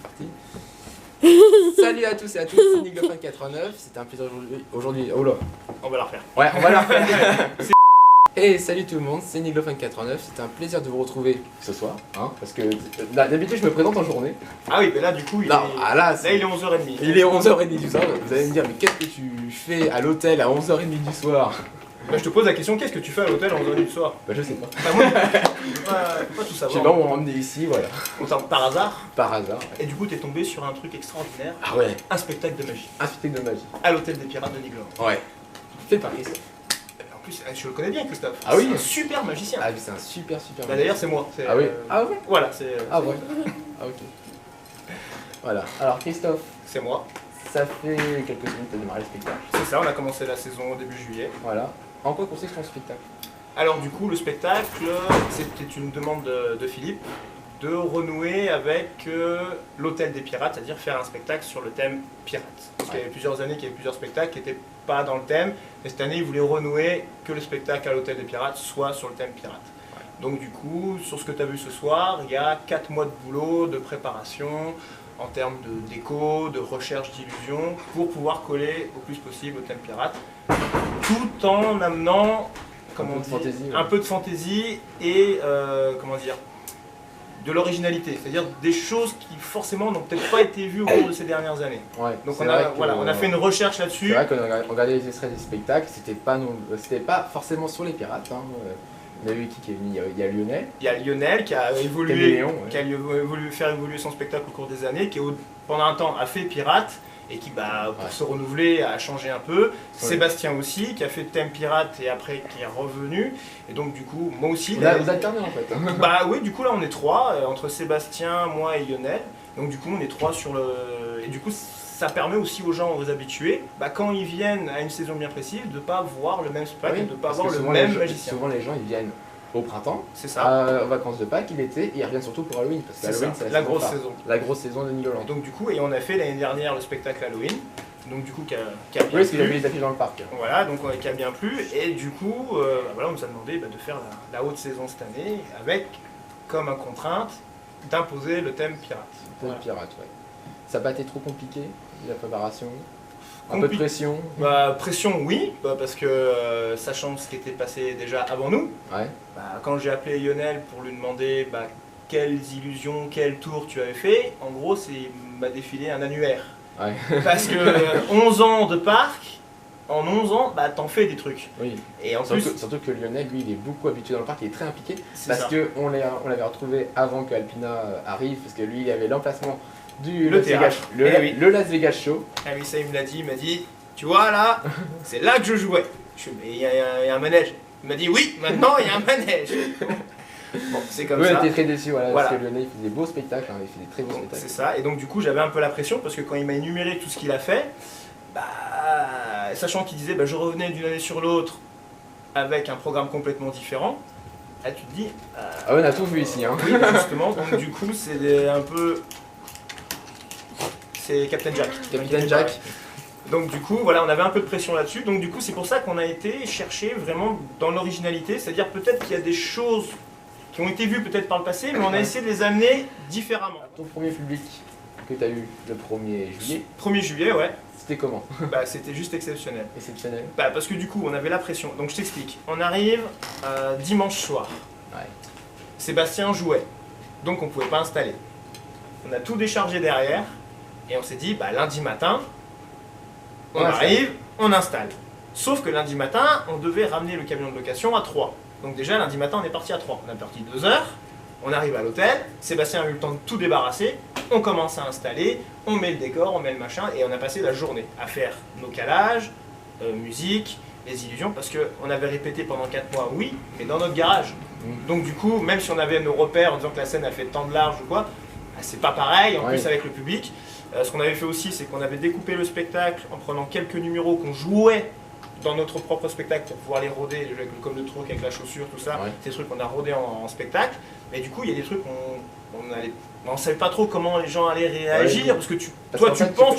parti. Salut à tous et à toutes, c'est Niglophone89, c'est un plaisir aujourd'hui. Oh là, on va la refaire. Ouais, on va la refaire. Et salut tout le monde, c'est Niglophone89, c'est un plaisir de vous retrouver ce soir, hein, parce que d'habitude je me présente en journée. Ah oui, mais là du coup il est... il est 11h30. Il est 11h30 du soir, vous allez me dire mais qu'est-ce que tu fais à l'hôtel à 11h30 du soir? Bah, je te pose la question, qu'est-ce que tu fais à l'hôtel à 11h30 du soir? Bah je sais pas. Bah, moi, pas tout savoir. Je sais pas, on m'a emmené ici, voilà. Par hasard. Par hasard. Ouais. Et du coup t'es tombé sur un truc extraordinaire. Ah ouais. Un spectacle de magie. Un spectacle de magie. À l'hôtel des Pirates de Niglophone. Ouais. Fais par Christophe. En plus, je le connais bien Christophe. Ah oui. C'est un super magicien. Ah oui, c'est un super Bah, d'ailleurs c'est moi. Ah oui. Ah ouais. Voilà, c'est. Ah ouais. Ah ok. Voilà. Alors Christophe. C'est moi. Ça fait quelques semaines que tu as démarré le spectacle. C'est ça, on a commencé la saison au début juillet. Voilà. En quoi consiste ton spectacle? Alors du coup, le spectacle, c'était une demande de Philippe de renouer avec l'hôtel des pirates, c'est-à-dire faire un spectacle sur le thème pirate. Parce qu'il y avait plusieurs années qu'il y avait plusieurs spectacles qui n'étaient pas dans le thème, et cette année, il voulait renouer que le spectacle à l'hôtel des pirates soit sur le thème pirate. Donc du coup, sur ce que tu as vu ce soir, il y a 4 mois de boulot, de préparation, en termes de déco, de recherche d'illusions, pour pouvoir coller au plus possible au thème pirate, tout en amenant un peu de fantaisie et comment dire, de l'originalité, c'est-à-dire des choses qui forcément n'ont peut-être pas été vues au cours de ces dernières années. Ouais, donc on a fait une recherche là-dessus. C'est vrai qu'on a regardé les extraits des spectacles, c'était pas forcément sur les pirates. Hein. On a vu qui est venu, il y a Lionel. Il y a Lionel qui a évolué, qui a voulu faire évoluer son spectacle au cours des années, qui pendant un temps a fait pirate, et qui, pour se renouveler, a changé un peu. Ouais. Sébastien aussi, qui a fait thème pirate et après qui est revenu. Et donc du coup, moi aussi... Vous alternez en fait. Bah oui, du coup là on est 3, entre Sébastien, moi et Lionel. Donc du coup on est 3 sur le... Et du coup ça permet aussi aux gens, aux habitués, quand ils viennent à une saison bien précise, de ne pas voir le même spectacle, de ne pas voir le même magicien. Souvent les gens ils viennent au printemps, c'est ça, aux vacances de Pâques, l'été, et ils reviennent surtout pour Halloween, parce que Halloween c'est la grosse saison. La grosse saison de Nigloland. Donc du coup, et on a fait l'année dernière le spectacle Halloween, donc du coup qui a bien plu. Oui, parce qu'il y avait les affiches dans le parc. Voilà, donc qui a bien plu, et du coup, voilà, on nous a demandé de faire la haute saison cette année, avec comme contrainte d'imposer le thème pirate. Le thème pirate, ouais. Ça n'a pas été trop compliqué, la préparation? Un peu de pression? Pression, oui, parce que sachant ce qui était passé déjà avant nous, ouais. Quand j'ai appelé Lionel pour lui demander quelles illusions, quel tour tu avais fait, en gros, il m'a défilé un annuaire. Ouais. Parce que 11 ans de parc, en 11 ans, t'en fais des trucs. Oui. Et en surtout que Lionel, lui, il est beaucoup habitué dans le parc, il est très impliqué, parce qu'on l'avait retrouvé avant que Alpina arrive, parce que lui, il avait l'emplacement du Las Vegas, le Las Vegas Show. Ah oui, ça il m'a dit, tu vois là, c'est là que je jouais. Mais il y a un manège. Il m'a dit oui, maintenant il y a un manège. Bon, c'est comme ça. On était très déçus, voilà, parce que Lionel il fait des beaux spectacles, il fait des très beaux spectacles. C'est ça, et donc du coup j'avais un peu la pression, parce que quand il m'a énuméré tout ce qu'il a fait, sachant qu'il disait je revenais d'une année sur l'autre avec un programme complètement différent, là tu te dis... on a tout vu ici. Hein. Oui, justement, donc du coup c'est un peu... C'est Captain Jack. Captain Jack. Donc du coup, voilà, on avait un peu de pression là-dessus. Donc du coup, c'est pour ça qu'on a été chercher vraiment dans l'originalité. C'est-à-dire peut-être qu'il y a des choses qui ont été vues peut-être par le passé, mais on a essayé de les amener différemment. Ton premier public que tu as eu le 1er juillet 1er juillet, ouais. C'était comment? C'était juste exceptionnel. Exceptionnel? Parce que du coup, on avait la pression. Donc je t'explique. On arrive dimanche soir. Ouais. Sébastien jouait. Donc on ne pouvait pas installer. On a tout déchargé derrière. Et on s'est dit, lundi matin, on arrive, on installe. Sauf que lundi matin, on devait ramener le camion de location à 3. Donc déjà, lundi matin, on est parti à 3. On a parti 2 heures, on arrive à l'hôtel, Sébastien a eu le temps de tout débarrasser, on commence à installer, on met le décor, on met le machin, et on a passé la journée à faire nos calages, musique, les illusions, parce qu'on avait répété pendant 4 mois, oui, mais dans notre garage. Donc du coup, même si on avait nos repères en disant que la scène a fait tant de large ou quoi, c'est pas pareil, en plus avec le public. Ce qu'on avait fait aussi, c'est qu'on avait découpé le spectacle en prenant quelques numéros qu'on jouait dans notre propre spectacle pour pouvoir les roder, comme le truc avec la chaussure, tout ça, ces trucs qu'on a rodés en spectacle. Mais du coup, il y a des trucs on ne savait pas trop comment les gens allaient réagir, parce que tu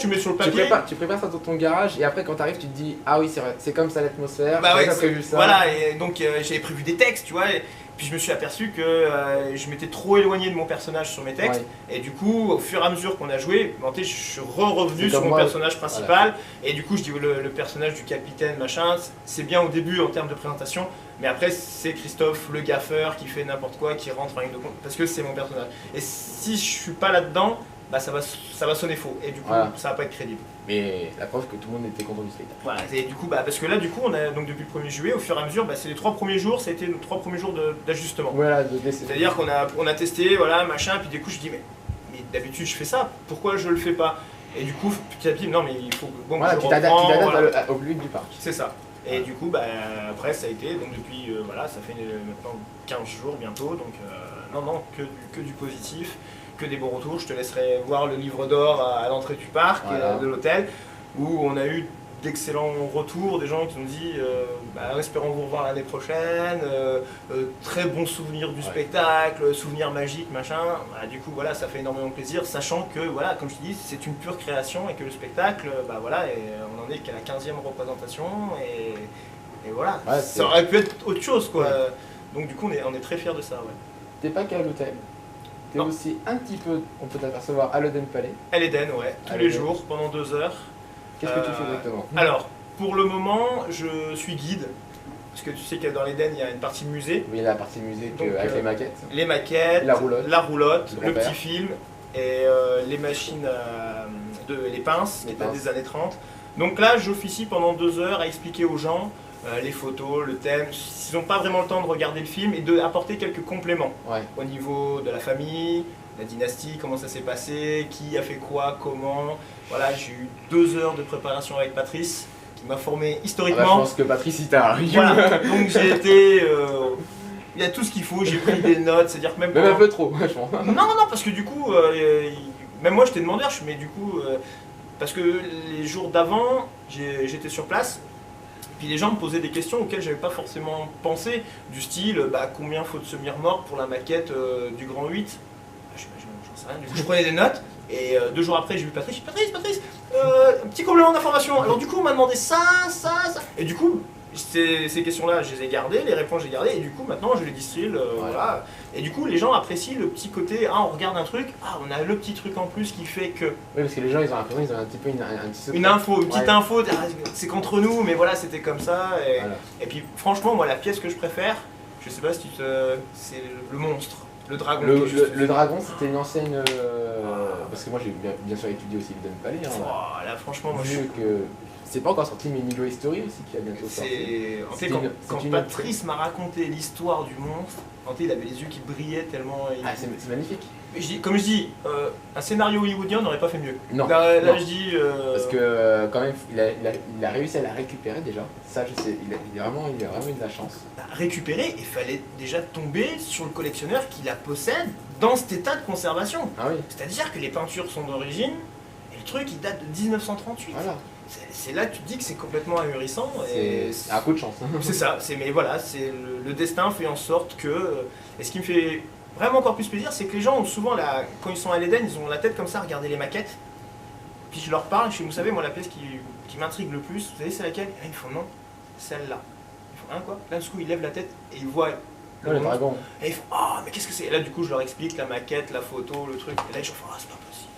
mets sur le papier. Tu prépares ça dans ton garage, et après quand tu arrives, tu te dis, ah oui, c'est vrai, c'est comme ça l'atmosphère, prévu ça. Voilà, et donc j'avais prévu des textes, tu vois, Puis je me suis aperçu que je m'étais trop éloigné de mon personnage sur mes textes, et du coup, au fur et à mesure qu'on a joué, je suis revenu sur mon personnage principal, et du coup je dis le personnage du capitaine, machin, c'est bien au début en termes de présentation, mais après c'est Christophe le gaffeur qui fait n'importe quoi, qui rentre en ligne de compte, parce que c'est mon personnage. Et si je suis pas là-dedans, bah ça va sonner faux, et du coup ça va pas être crédible. Mais la preuve que tout le monde était content du spectacle. Voilà, et du coup, parce que là, du coup, on a donc depuis le 1er juillet, au fur et à mesure, c'est les 3 premiers jours, ça a été nos 3 premiers jours d'ajustement. Voilà, c'est-à-dire qu'on a testé, voilà, machin, puis du coup, je dis, mais d'habitude, je fais ça, pourquoi je le fais pas? Et du coup, petit à petit, non, mais il faut bon, voilà, tu t'adaptes au but du parc. C'est ça. Et du coup, après, ça a été, donc depuis, voilà, ça fait maintenant 15 jours bientôt, donc non, que du positif, que des bons retours. Je te laisserai voir le livre d'or à l'entrée du parc, de l'hôtel, où on a eu d'excellents retours, des gens qui nous dit espérons vous revoir l'année prochaine, très bons souvenirs du spectacle, souvenirs magiques, machin. Du coup, voilà, ça fait énormément plaisir, sachant que, voilà, comme je te dis, c'est une pure création et que le spectacle, voilà, et on en est qu'à la 15e représentation, et voilà, ça aurait pu être autre chose, quoi. Donc du coup, on est très fiers de ça, T'es pas qu'à l'hôtel. T'es aussi un petit peu, on peut t'apercevoir à l'Eden Palais. À l'Eden, tous les jours, pendant 2 heures. Qu'est-ce que tu fais exactement? Alors, pour le moment, je suis guide. Parce que tu sais que dans l'Eden, il y a une partie musée. Oui, il y a la partie musée avec les maquettes. Les maquettes, la roulotte, le petit film et les machines, les pinces, qui datent des années 30. Donc là, j'officie pendant 2 heures à expliquer aux gens les photos, le thème, s'ils n'ont pas vraiment le temps de regarder le film, et d'apporter quelques compléments au niveau de la famille, la dynastie, comment ça s'est passé, qui a fait quoi, comment. Voilà, j'ai eu 2 heures de préparation avec Patrice, qui m'a formé historiquement. Je pense que Patrice, il t'a arrivé. Voilà, donc j'ai été... il y a tout ce qu'il faut, j'ai pris des notes, c'est-à-dire que même... Même un peu trop, je pense. Non, parce que du coup, même moi j'étais demandeur, mais du coup, parce que les jours d'avant, j'étais sur place, puis les gens me posaient des questions auxquelles j'avais pas forcément pensé, du style, combien faut de semi-remorques pour la maquette du Grand 8 ? J'en sais rien, du coup je prenais des notes, et 2 jours après j'ai vu Patrice, un petit complément d'information, alors du coup on m'a demandé ça, et du coup ces questions-là je les ai gardées, les réponses j'ai gardées, et du coup maintenant je les distille, voilà. Et du coup les gens apprécient le petit côté, on regarde un truc, on a le petit truc en plus qui fait que... Oui, parce que les gens ils ont l'impression qu'ils ont un petit peu une petite info, c'est contre nous, mais voilà c'était comme ça, et puis franchement moi la pièce que je préfère, je sais pas si c'est le monstre. Le dragon. Le dragon, c'était une ancienne. Parce que moi, j'ai bien sûr étudié aussi le Eden Palais. Là, franchement, moi je que c'est pas encore sorti, mais Milo History aussi qui a bientôt sorti. Quand Patrice m'a raconté l'histoire du monstre, il avait les yeux qui brillaient tellement. C'est magnifique. Comme je dis, un scénario hollywoodien n'aurait pas fait mieux. Non. Là je dis. Parce que quand même, il a réussi à la récupérer déjà. Ça, je sais, il a vraiment eu de la chance. Récupérer, il fallait déjà tomber sur le collectionneur qui la possède dans cet état de conservation. Ah oui. C'est-à-dire que les peintures sont d'origine et le truc il date de 1938. Voilà. C'est là que tu te dis que c'est complètement ahurissant. C'est un coup de chance. C'est ça, mais voilà, le destin fait en sorte que. Et ce qui me fait vraiment encore plus plaisir, c'est que les gens ont souvent, quand ils sont à l'Eden, ils ont la tête comme ça, regarder les maquettes. Puis je leur parle, vous savez, moi la pièce qui m'intrigue le plus, vous savez c'est laquelle? Ils me font non, celle-là. Ils font quoi? Là du coup ils lèvent la tête et ils voient le dragon. Et ils font mais qu'est-ce que c'est? Et là du coup je leur explique la maquette, la photo, le truc, et là ils font c'est pas possible.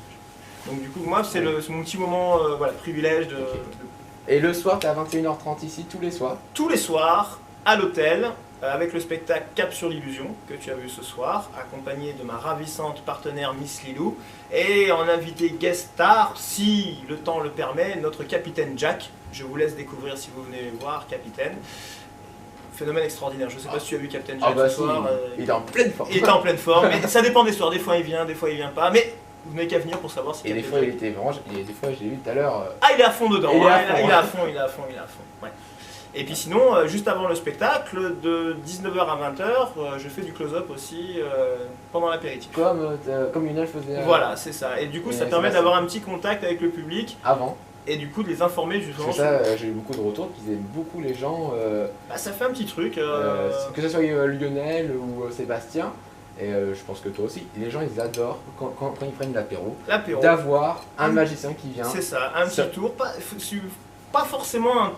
Donc du coup moi c'est mon petit moment privilège de... Et le soir t'es à 21h30 ici, tous les soirs? Tous les soirs, à l'hôtel, avec le spectacle Cap sur l'illusion que tu as vu ce soir, accompagné de ma ravissante partenaire Miss Lilou, et en invité guest star, si le temps le permet, notre capitaine Jack. Je vous laisse découvrir si vous venez voir Capitaine. Phénomène extraordinaire, je ne sais pas si tu as vu Captain Jack ce soir. Il est en pleine forme. Il est en pleine forme, mais ça dépend des soirs, des fois il vient pas, mais vous n'avez qu'à venir pour savoir si... Et des fois il était vraiment, des fois j'ai vu tout à l'heure... il est à fond dedans, il est à fond. Ouais. Et puis sinon, juste avant le spectacle, de 19h à 20h, je fais du close-up aussi pendant l'apéritif. Comme Lionel faisait... Voilà, c'est ça. Et du coup, ça permet d'avoir un petit contact avec le public. Avant. Et du coup, de les informer justement. C'est ça, j'ai eu beaucoup de retours qui aiment beaucoup les gens. Ça fait un petit truc. Que ce soit Lionel ou Sébastien, et je pense que toi aussi, les gens ils adorent quand ils prennent l'apéro, d'avoir un magicien qui vient. C'est ça, un petit tour, pas forcément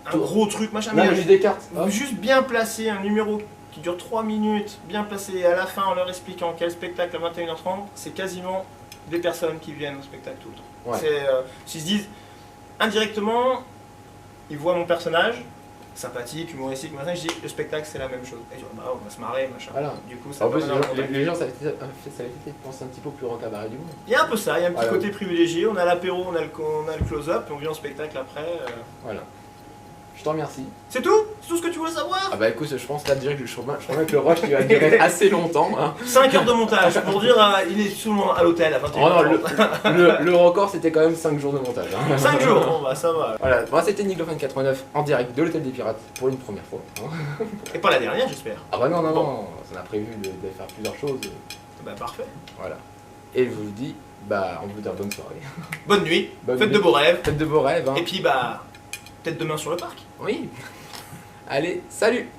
un gros truc, machin, mais juste des cartes. Juste bien placé, un numéro qui dure 3 minutes, bien placé, et à la fin en leur expliquant quel spectacle à 21h30, c'est quasiment des personnes qui viennent au spectacle tout le temps. Ouais. S'ils se disent, indirectement, ils voient mon personnage, sympathique, humoristique, machin, je dis le spectacle c'est la même chose. Et je dis, bah, on va se marrer, machin. Voilà. Du coup, ça en plus, les gens, ça avait fait penser un petit peu plus grand cabaret du monde. Il y a un peu ça, il y a un petit côté privilégié, on a l'apéro, on a le close-up, et on vient au spectacle après. Voilà. Je te remercie. C'est tout? C'est tout ce que tu voulais savoir? Ah bah écoute, je pense là direct que je crois que le rush il va durer assez longtemps. Hein. 5 heures de montage, pour dire il est souvent à l'hôtel à 21h. Oh non, le record c'était quand même 5 jours de montage. Hein. 5 jours, bon bah ça va. Voilà, moi c'était Nick89 en direct de l'hôtel des Pirates pour une première fois. Hein. Et pas la dernière j'espère. Ah bah non, on a prévu de faire plusieurs choses. Bah parfait. Voilà. Et je vous dis, bah on vous dit bonne soirée. Bonne nuit, faites de beaux rêves. Faites de beaux rêves. Hein. Et puis bah, peut-être demain sur le parc. Oui. Allez, salut!